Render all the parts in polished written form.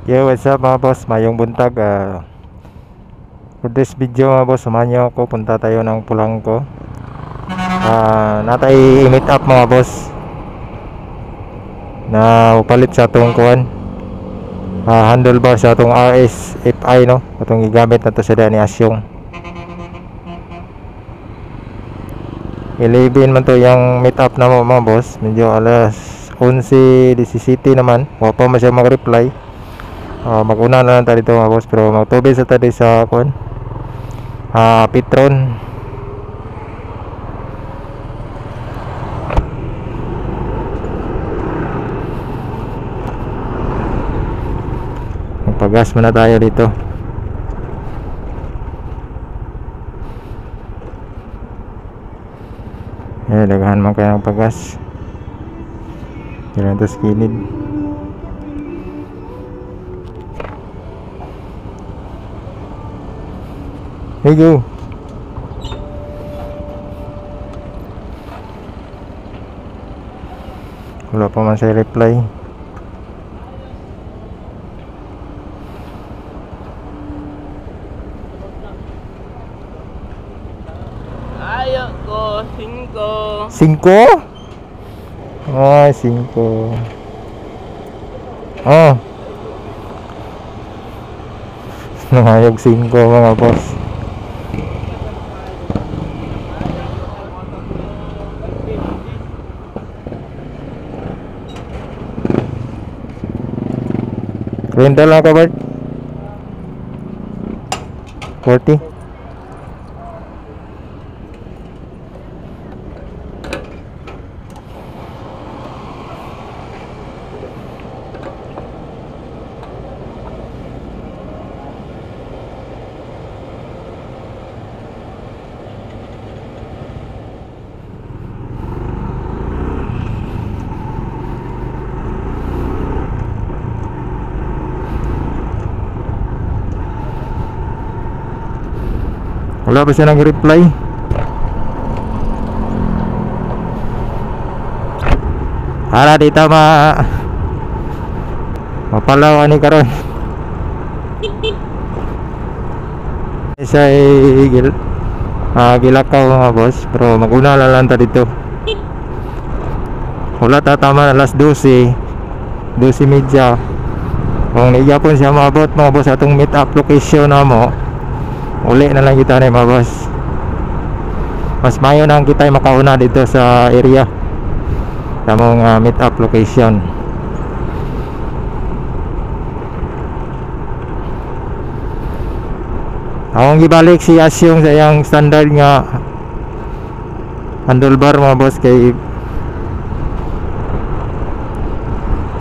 Yo, what's up mga boss? Mayong buntag. For this video mga boss, samahan niyo ako. Punta tayo ng Pulangko. Natay meet up mga boss na upalit sa atong kuan. Handlebar sa atong RS-FI no. Atong gigamit na to sa ni Asyong. 11 man to yung meet up na mga boss. Medyo alas 11:17 naman. Wala pa man siya mag-reply. Maguna na lang tayo dito mga boss, pero magtubig sa tayo sa kuan Petron. Magpagas muna tayo dito. Dagahan man kayo ng pagas. Yan ito skilid. Hey go. Wala pa man siya reply. Ayo ko, 5. 5? Ay, 5. Oh. Nangayog 5 mga boss. Renta lang ka, Bart? 40? Wala pa siya nag-reply. Para dito mapalaw ani karon. Isa gilakaw mga boss, pero maguna lang ta dito. Wala tatama alas 12:30. Kung niyapon siya maabot mga boss atong meet up location na mo, uli na lang kita na mga boss. Mas mayo na kita makauna dito sa area sa mong meet up location. Akong gibalik si Asyong sa iyang standard nga handlebar mga boss, kay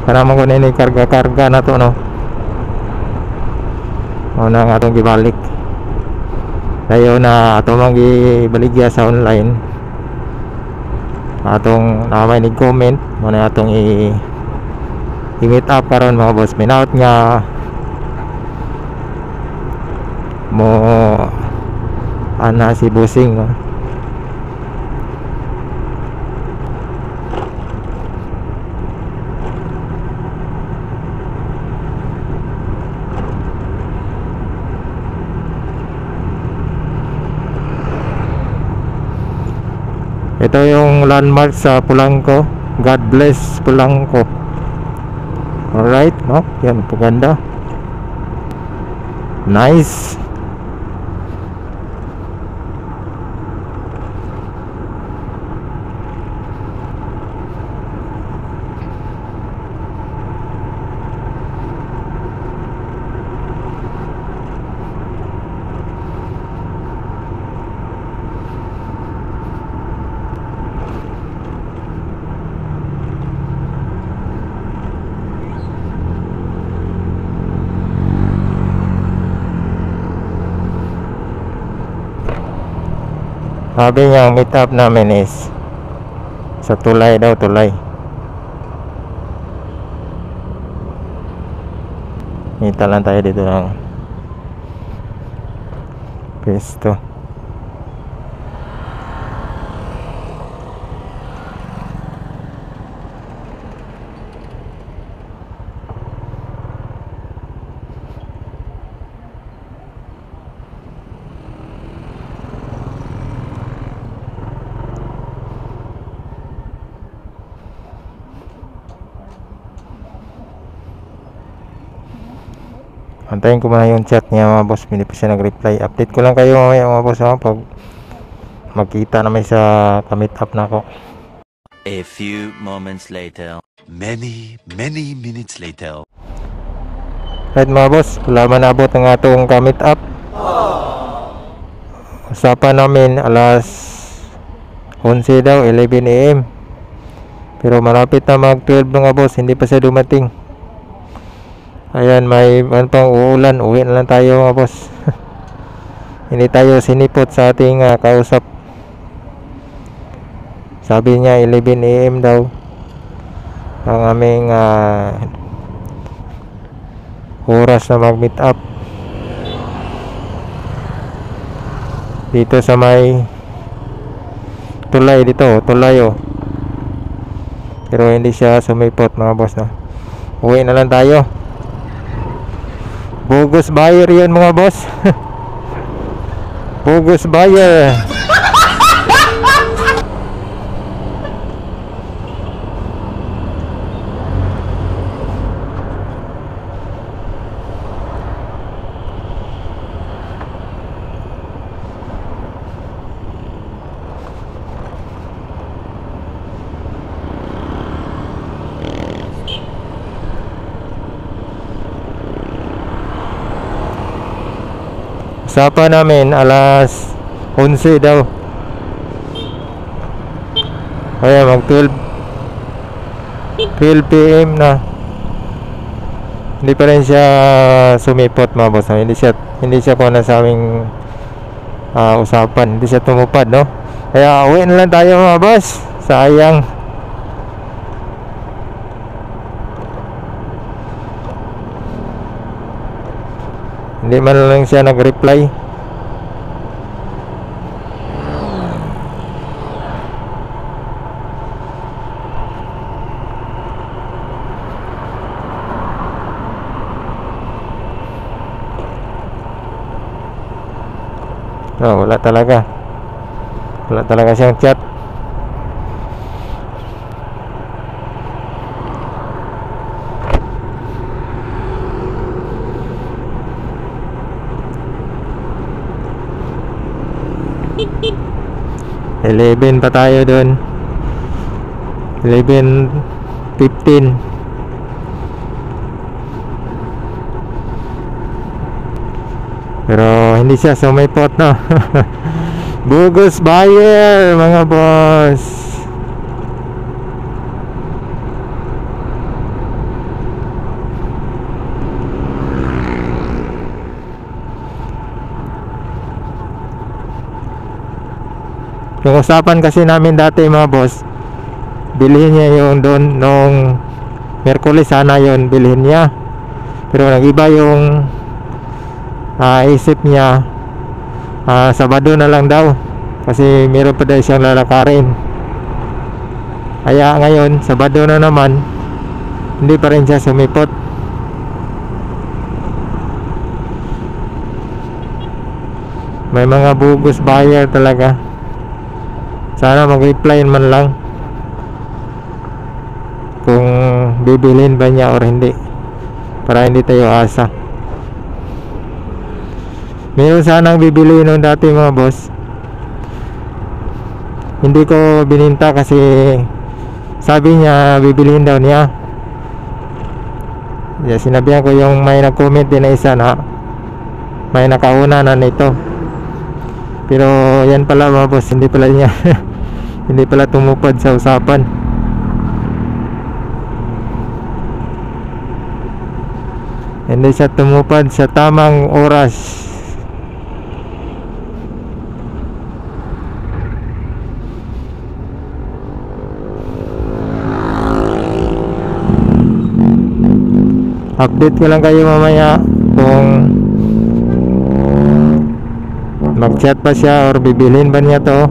para mo ko na karga-karga na to no. O na nga itong gibalik tayo na atong magibaligya sa online. Atong namay ni comment mo na atong i-meet up karon mga boss. Minaut nga mo ana si Busing no. Ito yung landmark sa Pulangko. God bless Pulangko. Alright, no? Yan, paganda. Nice. Sabi niya ang meet up namin is sa tulay daw, tulay. Kita lang tayo dito ng pesto. Antayin ko muna yung chat niya mga boss. Hindi pa siya nag-reply. Update ko lang kayo mamaya mga boss pag magkita naman sa ka-meet up na ako. A few moments later. Many minutes later. Right mga boss, wala man abot ng atong ka-meet up. Usapan namin alas 11 daw, 11 AM. Pero malapit na mag 12 mga boss, hindi pa siya dumating. Ayan, may pang uulan, uwi na lang tayo mga boss. Hindi tayo sinipot sa ating kausap. Sabi niya 11 AM daw ang aming oras na mag meet up dito sa may tulay dito, tulay pero hindi siya sumipot mga boss na. Uwi na lang tayo. Bogus buyer yun mga boss. Bogus buyer. Usapan namin alas 11 daw. Kaya mag 12 PM na. Hindi pa rin siya sumipot mga boss. Hindi siya kuna sa aming usapan. Hindi siya tumupad, no? Kaya uwi na lang tayo mga boss. Sayang. Hindi man lang siya nag-reply. No, wala talaga. Wala talaga siyang chat. Eleven pa tayo dun. 11:15. Pero hindi siya sumipot, no? Bogus buyer mga boss. Yung usapan kasi namin dati mga boss, bilhin niya yung doon nung Miyerkules, sana yon bilhin niya. Pero nag-iba yung isip niya. Sabado na lang daw kasi meron pa daw siyang lalakarin. Kaya ngayon Sabado na naman, hindi pa rin siya sumipot. May mga bogus buyer talaga. Sana mag-reply man lang kung bibilhin ba niya or hindi, para hindi tayo asa. Meron sanang bibili nung dati mga boss. Hindi ko bininta kasi sabi niya bibilihin daw niya. Sinabihan ko yung may nag-comment din na isa na may nakauna na nito. Pero yan pala mga boss, hindi pala niya hindi pala tumupad sa usapan. Hindi siya tumupad sa tamang oras. Update ko lang kayo mamaya kung mag-chat pa siya or bibilhin ba niya to.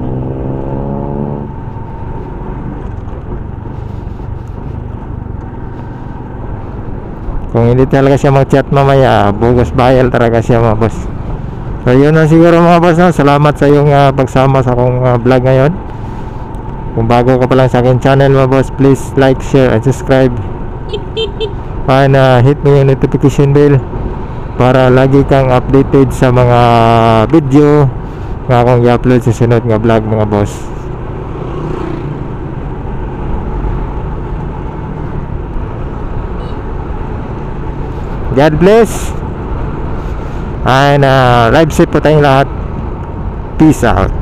Kung hindi talaga siya mag-chat mamaya, bogus buyer talaga siya mga boss. So yun na siguro mga boss, no? Salamat sa iyong pagsama sa akong vlog ngayon. Kung bago ka pa lang sa akin channel mga boss, please like, share, and subscribe. And hit mo yung notification bell para lagi kang updated sa mga video nga akong i-upload sa sunod nga vlog mga boss. God bless and live safe po tayong lahat. Peace out.